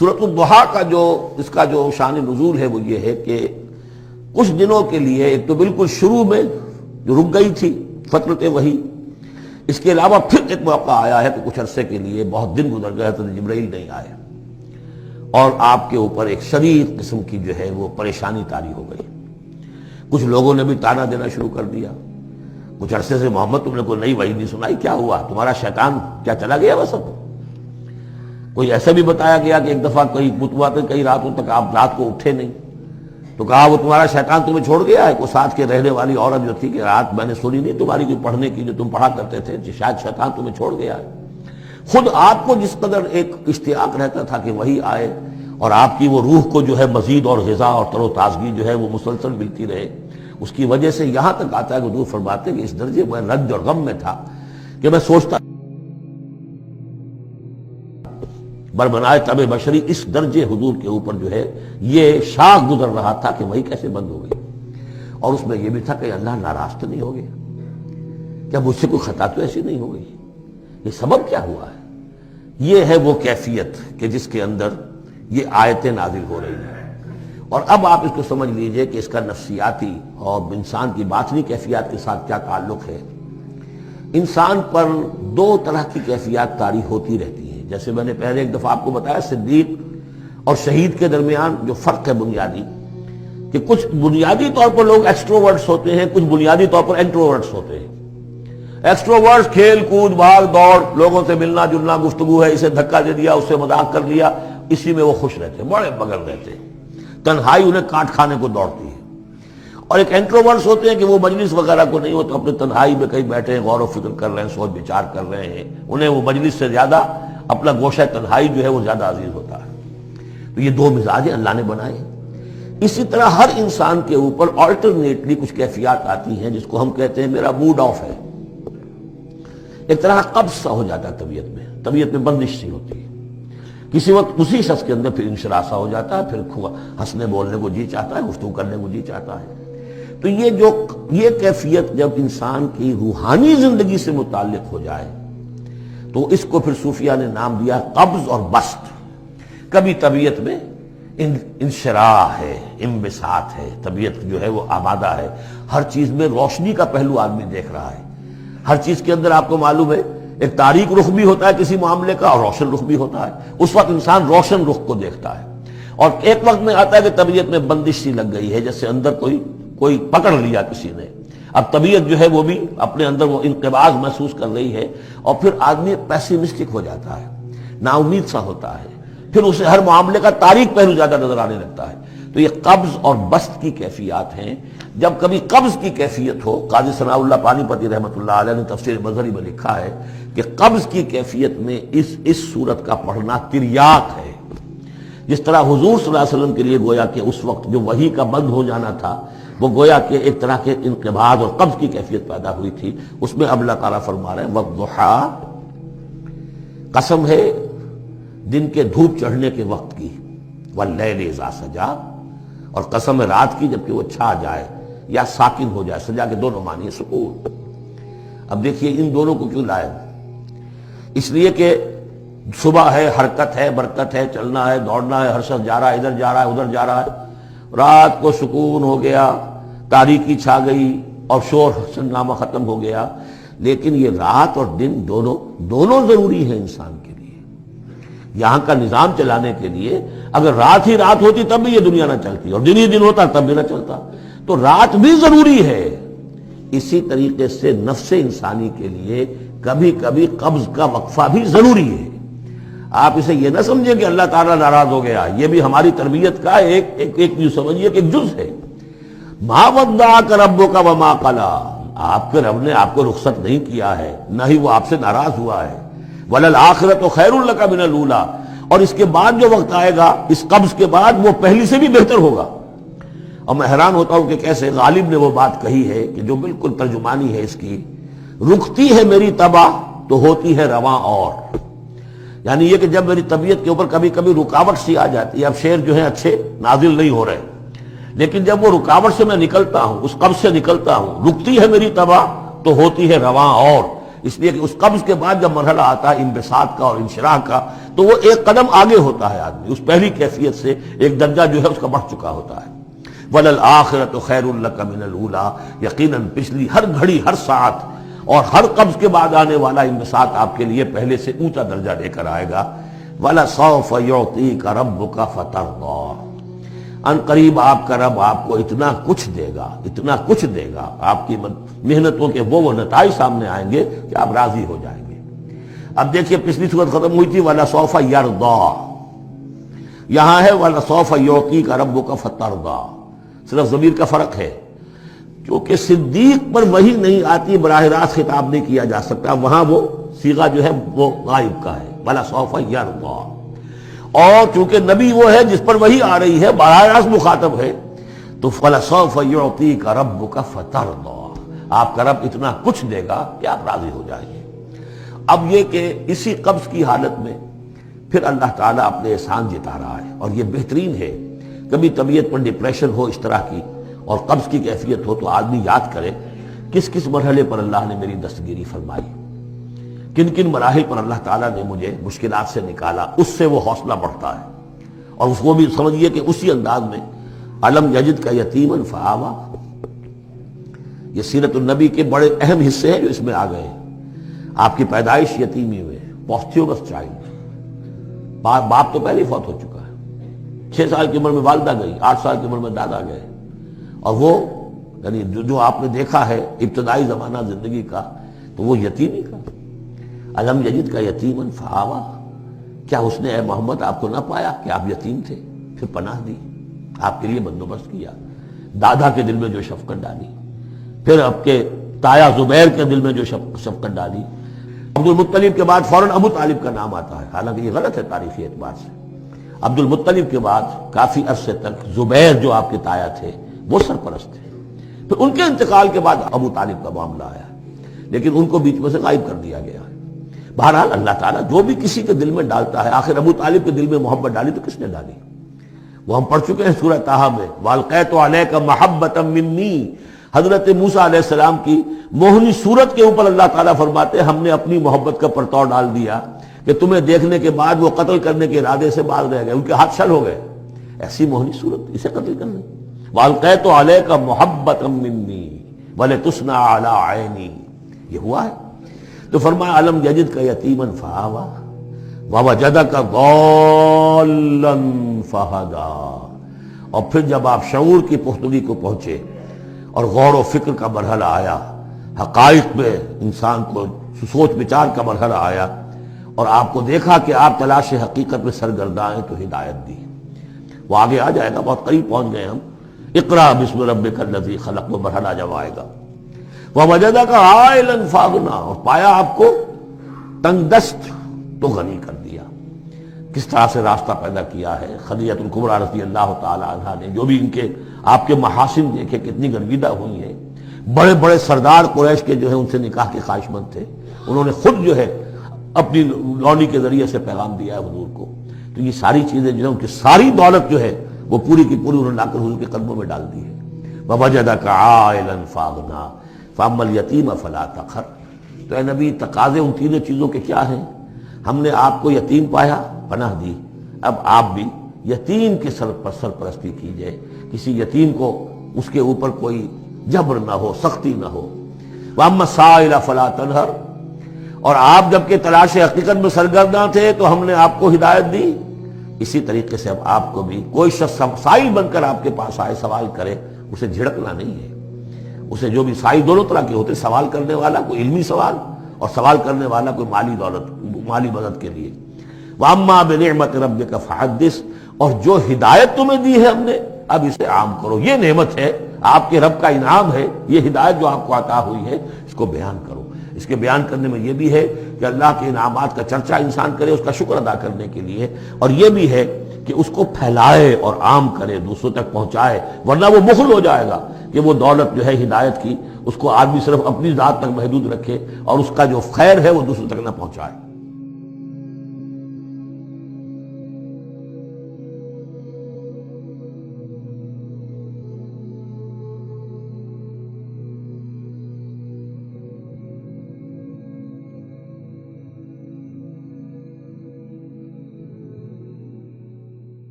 سورۃ الضحیٰ کا اس کا جو شان نزول ہے وہ یہ ہے کہ کچھ دنوں کے لیے، ایک تو بالکل شروع میں جو رک گئی تھی فترت وحی، اس کے علاوہ پھر ایک موقع آیا ہے کہ کچھ عرصے کے لیے بہت دن گزر گئے تو جبرائیل نہیں آئے، اور آپ کے اوپر ایک شدید قسم کی جو ہے وہ پریشانی طاری ہو گئی۔ کچھ لوگوں نے بھی طعنہ دینا شروع کر دیا، کچھ عرصے سے محمد تم نے کوئی نئی وحی نہیں سنائی، کیا ہوا تمہارا شیطان کیا چلا گیا بس اب؟ کوئی ایسا بھی بتایا گیا کہ ایک دفعہ کئی راتوں تک آپ رات کو اٹھے نہیں، تو کہا وہ تمہارا شیطان تمہیں چھوڑ گیا ہے۔ کوئی ساتھ کے رہنے والی عورت جو تھی کہ رات میں نے سنی نہیں تمہاری کوئی پڑھنے کی جو تم پڑھا کرتے تھے، شاید شیطان تمہیں چھوڑ گیا ہے۔ خود آپ کو جس قدر ایک اشتیاق رہتا تھا کہ وہی آئے اور آپ کی وہ روح کو جو ہے مزید اور غذا اور تر و تازگی جو ہے وہ مسلسل ملتی رہے، اس کی وجہ سے یہاں تک آتا ہے کہ حضور فرماتے ہیں کہ اس درجے میں رنج اور غم میں تھا کہ میں سوچتا بربنائے طبع بشری، اس درجے حضور کے اوپر جو ہے یہ شاخ گزر رہا تھا کہ وہی کیسے بند ہو گئی، اور اس میں یہ بھی تھا کہ اللہ ناراض تو نہیں ہو گیا، کیا مجھ سے کوئی خطا تو ایسی نہیں ہو گئی، یہ سبب کیا ہوا ہے؟ یہ ہے وہ کیفیت کہ جس کے اندر یہ آیتیں نازل ہو رہی ہیں۔ اور اب آپ اس کو سمجھ لیجئے کہ اس کا نفسیاتی اور انسان کی باطنی کیفیات کے ساتھ کیا تعلق ہے۔ انسان پر دو طرح کی کیفیات طاری ہوتی رہتی ہیں، جیسے میں نے پہلے ایک دفعہ آپ کو بتایا صدیق اور شہید کے درمیان جو فرق ہے بنیادی، کہ کچھ بنیادی طور پر لوگ ایکسٹروورٹس ہوتے ہیں، کچھ بنیادی طور پر انٹروورٹس ہوتے ہیں۔ ایکسٹروورٹس کھیل کود بھاگ دوڑ، لوگوں سے ملنا جلنا، گفتگو ہے، اسے دھکا دے دیا، اس سے مذاق کر لیا، اسی میں وہ خوش رہتے، بڑے مگن رہتے، تنہائی انہیں کاٹ کھانے کو دوڑتی ہے۔ اور ایک انٹروورٹس ہوتے ہیں کہ وہ مجلس وغیرہ کو نہیں ہوتے، اپنے تنہائی میں کہیں بیٹھے ہیں، غور و فکر کر رہے ہیں، سوچ بچار کر رہے ہیں، انہیں وہ مجلس سے زیادہ اپنا گوشہ تنہائی جو ہے وہ زیادہ عزیز ہوتا ہے۔ تو یہ دو مزاج اللہ نے بنائے۔ اسی طرح ہر انسان کے اوپر آلٹرنیٹلی کچھ کیفیات آتی ہیں جس کو ہم کہتے ہیں میرا موڈ آف ہے، ایک طرح قبض سا ہو جاتا ہے طبیعت میں بندش سی ہوتی ہے، کسی وقت اسی شخص کے اندر پھر انشراح سا ہو جاتا ہے، پھر ہنسنے بولنے کو جی چاہتا ہے، گفتگو کرنے کو جی چاہتا ہے۔ تو یہ کیفیت جب انسان کی روحانی زندگی سے متعلق ہو جائے تو اس کو پھر صوفیہ نے نام دیا قبض اور بسط۔ کبھی طبیعت میں انشراح ہے، انبساط ہے، طبیعت جو ہے وہ آبادہ ہے، ہر چیز میں روشنی کا پہلو آدمی دیکھ رہا ہے، ہر چیز کے اندر آپ کو معلوم ہے ایک تاریک رخ بھی ہوتا ہے کسی معاملے کا اور روشن رخ بھی ہوتا ہے، اس وقت انسان روشن رخ کو دیکھتا ہے۔ اور ایک وقت میں آتا ہے کہ طبیعت میں بندش سی لگ گئی ہے، جیسے اندر کوئی پکڑ لیا کسی نے، اب طبیعت جو ہے وہ بھی اپنے اندر وہ انقباض محسوس کر رہی ہے، اور پھر آدمی پیسیمسٹک ہو جاتا ہے، نا امید سا ہوتا ہے، پھر اسے ہر معاملے کا تاریک پہلو زیادہ نظر آنے لگتا ہے۔ تو یہ قبض اور بسط کی کیفیات ہیں۔ جب کبھی قبض کی کیفیت ہو، قاضی ثناء اللہ پانی پتی رحمۃ اللہ علیہ نے تفسیر مظہری میں لکھا ہے کہ قبض کی کیفیت میں اس صورت کا پڑھنا تریاق ہے، جس طرح حضور صلی اللہ علیہ وسلم کے لیے گویا کہ اس وقت جو وحی کا بند ہو جانا تھا وہ گویا کہ ایک طرح کے انقباض اور قبض کی کیفیت پیدا ہوئی تھی، اس میں اب اللہ تعالیٰ فرما رہے ہیں والضحیٰ، قسم ہے دن کے دھوپ چڑھنے کے وقت کی، واللیل اذا سجا، اور قسم ہے رات کی جبکہ وہ چھا جائے یا ساکن ہو جائے، سجا کے دونوں معنی ہے سکون۔ اب دیکھیے ان دونوں کو کیوں لائے، اس لیے کہ صبح ہے، حرکت ہے، برکت ہے، چلنا ہے، دوڑنا ہے، ہر شخص جا رہا ہے، ادھر جا رہا ہے ادھر جا رہا ہے، رات کو سکون ہو گیا، تاریکی چھا گئی اور شور سنگامہ ختم ہو گیا۔ لیکن یہ رات اور دن دونوں ضروری ہیں انسان کے لیے، یہاں کا نظام چلانے کے لیے۔ اگر رات ہی رات ہوتی تب بھی یہ دنیا نہ چلتی، اور دن ہی دن ہوتا تب بھی نہ چلتا، تو رات بھی ضروری ہے۔ اسی طریقے سے نفس انسانی کے لیے کبھی کبھی قبض کا وقفہ بھی ضروری ہے۔ آپ اسے یہ نہ سمجھیں کہ اللہ تعالیٰ ناراض ہو گیا، یہ بھی ہماری تربیت کا ایک سمجھیے کہ ایک جز ہے۔ ما ودعک ربک وما قلی، آپ کے رب نے آپ کو رخصت نہیں کیا ہے، نہ ہی وہ آپ سے ناراض ہوا ہے۔ وللآخرۃ خیر لک من الاولی، اور اس کے بعد جو وقت آئے گا اس قبض کے بعد وہ پہلی سے بھی بہتر ہوگا۔ اور میں حیران ہوتا ہوں کہ کیسے غالب نے وہ بات کہی ہے کہ جو بالکل ترجمانی ہے اس کی، رکتی ہے میری طبع تو ہوتی ہے رواں اور، یعنی یہ کہ جب میری طبیعت کے اوپر کبھی کبھی رکاوٹ سی آ جاتی ہے، اب شعر جو ہے اچھے نازل نہیں ہو رہے، لیکن جب وہ رکاوٹ سے میں نکلتا ہوں، اس قبض سے نکلتا ہوں، رکتی ہے میری طبع تو ہوتی ہے رواں اور، اس لیے کہ اس قبض کے بعد جب مرحلہ آتا ہے انبساط کا اور انشراح کا تو وہ ایک قدم آگے ہوتا ہے آدمی، اس پہلی کیفیت سے ایک درجہ جو ہے اس کا بڑھ چکا ہوتا ہے۔ وَلَلْآخِرَةُ خَيْرٌ لَكَ مِنَ الْأُولَىٰ، یقیناً پچھلی ہر گھڑی، ہر ساعت اور ہر قبض کے بعد آنے والا انبساط آپ کے لیے پہلے سے اونچا درجہ لے کر آئے گا۔ وَلَسَوْفَ يُعْطِيكَ رَبُّكَ فَتَرْضَىٰ، ان قریب آپ کا رب آپ کو اتنا کچھ دے گا، اتنا کچھ دے گا، آپ کی محنتوں کے وہ نتائج سامنے آئیں گے کہ آپ راضی ہو جائیں گے۔ اب دیکھیے پچھلی صورت ختم ہوئی تھی وَلَسَوْفَ يَرْضَىٰ، یہاں ہے وَلَسَوْفَ يُعْطِيكَ رَبُّكَ فَتَرْضَىٰ، صرف ضمیر کا فرق ہے، کیونکہ صدیق پر وحی نہیں آتی، براہ راست خطاب نہیں کیا جا سکتا، وہاں وہ صیغہ جو ہے وہ غائب کا ہے، وَلَسَوْفَ يَرْضَىٰ، اور چونکہ نبی وہ ہے جس پر وحی آ رہی ہے، براہ راست مخاطب ہے، تو فَلَسَوْفَ يُعْطِيكَ رَبُّكَ فَتَرْضَىٰ، آپ کا رب اتنا کچھ دے گا کہ آپ راضی ہو جائیں گے۔ اب یہ کہ اسی قبض کی حالت میں پھر اللہ تعالیٰ اپنے احسان جتا رہا ہے، اور یہ بہترین ہے۔ کبھی طبیعت پر ڈپریشن ہو اس طرح کی اور قبض کی کیفیت ہو تو آدمی یاد کرے کس کس مرحلے پر اللہ نے میری دستگیری فرمائی، کن کن مراحل پر اللہ تعالیٰ نے مجھے مشکلات سے نکالا، اس سے وہ حوصلہ بڑھتا ہے۔ اور اس کو بھی سمجھیے کہ اسی انداز میں علم یجد کا یتیمن فآوا، یہ سیرت النبی کے بڑے اہم حصے ہیں جو اس میں آ گئے ہیں۔ آپ کی پیدائش یتیمی میں، پوسٹیومس چائلڈ، باپ تو پہلے ہی فوت ہو چکا ہے، 6 سال کی عمر میں والدہ گئی، 8 سال کی عمر میں دادا گئے، اور وہ یعنی جو آپ نے دیکھا ہے ابتدائی زمانہ زندگی کا تو وہ یتیمی کا۔ علم یجد کا یتیمن فآوا، کیا اس نے اے محمد آپ کو نہ پایا کہ آپ یتیم تھے، پھر پناہ دی، آپ کے لیے بندوبست کیا، دادا کے دل میں جو شفقت ڈالی، پھر آپ کے تایا زبیر کے دل میں جو شفقت ڈالی۔ عبد المطلب کے بعد فوراً ابو طالب کا نام آتا ہے، حالانکہ یہ غلط ہے تاریخی اعتبار سے۔ عبد المطلب کے بعد کافی عرصے تک زبیر جو آپ کے تایا تھے وہ سرپرست تھے، پھر ان کے انتقال کے بعد ابو طالب کا معاملہ آیا، لیکن ان کو بیچ میں سے غائب کر دیا گیا ہے۔ بہرحال اللہ تعالیٰ جو بھی کسی کے دل میں ڈالتا ہے، آخر ابو طالب کے دل میں محبت ڈالی تو کس نے ڈالی؟ وہ ہم پڑھ چکے ہیں سورہ طٰہٰ میں، وَأَلْقَيْتُ عَلَيْكَ مَحَبَّةً مِّنِّي، حضرت موسیٰ علیہ السلام کی موہنی صورت کے اوپر اللہ تعالیٰ فرماتے ہیں ہم نے اپنی محبت کا پرتو ڈال دیا کہ تمہیں دیکھنے کے بعد وہ قتل کرنے کے ارادے سے باز رہ گئے، ان کے ہاتھ شل ہو گئے، ایسی موہنی صورت، اسے قتل کرنا۔ وَأَلْقَيْتُ عَلَيْكَ مَحَبَّةً مِّنِّي وَلِتُصْنَعَ عَلَىٰ عَيْنِي، یہ ہوا ہے۔ تو فرمایا علم یجد کا یتیمن فآوا ووجدک ضالا فہدا، اور پھر جب آپ شعور کی پختگی کو پہنچے اور غور و فکر کا مرحلہ آیا، حقائق میں انسان کو سوچ بچار کا مرحلہ آیا، اور آپ کو دیکھا کہ آپ تلاش حقیقت میں سرگرداں ہیں، تو ہدایت دی۔ وہ آگے آ جائے گا، بہت قریب پہنچ گئے ہم، اقرا بسم ربک الذی خلق، وہ مرحلہ جب آئے گا۔ وَوَجَدَكَ عَائِلًا فَأَغْنَىٰ، اور پایا آپ کو تنگ دست تو غنی کر دیا۔ کس طرح سے راستہ پیدا کیا ہے خدیجہ الکبریٰ رضی اللہ تعالی عنہا نے، جو بھی ان کے آپ کے محاسن دیکھے کتنی گرویدہ ہوئی ہیں۔ بڑے بڑے سردار قریش کے جو ہے ان سے نکاح کے خواہش مند تھے، انہوں نے خود جو ہے اپنی لونی کے ذریعے سے پیغام دیا ہے حضور کو۔ تو یہ ساری چیزیں جو ہے ان کی ساری دولت جو ہے وہ پوری کی پوری انہوں نے لا کر حضور کے قدموں میں ڈال دی ہے۔ وَوَجَدَكَ عَائِلًا فَأَغْنَىٰ فَأَمَّا الْيَتِيمَ فَلَا تَقْهَرْ، تو اے نبی تقاضے ان تینوں چیزوں کے کیا ہیں؟ ہم نے آپ کو یتیم پایا، پناہ دی، اب آپ بھی یتیم کے سرپرستی کیجئے، کسی یتیم کو اس کے اوپر کوئی جبر نہ ہو، سختی نہ ہو۔ وَأَمَّا السَّائِلَ فَلَا تَنْهَرْ، اور آپ جب کہ تلاش حقیقت میں سرگرداں تھے تو ہم نے آپ کو ہدایت دی، اسی طریقے سے اب آپ کو بھی کوئی شخص سائل بن کر آپ کے پاس آئے، سوال کرے، اسے جھڑکنا نہیں ہے۔ اسے جو بھی سائل دونوں طرح کے ہوتے، سوال کرنے والا کوئی علمی سوال، اور سوال کرنے والا کوئی مالی دولت، مالی مدد کے لیے۔ وَأَمَّا بِنِعْمَةِ رَبِّكَ فَحَدِّثْ، اور جو ہدایت تمہیں دی ہے ہم نے اب اسے عام کرو، یہ نعمت ہے، آپ کے رب کا انعام ہے، یہ ہدایت جو آپ کو عطا ہوئی ہے اس کو بیان کرو۔ اس کے بیان کرنے میں یہ بھی ہے کہ اللہ کے انعامات کا چرچا انسان کرے اس کا شکر ادا کرنے کے لیے، اور یہ بھی ہے کہ اس کو پھیلائے اور عام کرے، دوسروں تک پہنچائے، ورنہ وہ مخل ہو جائے گا کہ وہ دولت جو ہے ہدایت کی اس کو آدمی صرف اپنی ذات تک محدود رکھے اور اس کا جو خیر ہے وہ دوسروں تک نہ پہنچائے۔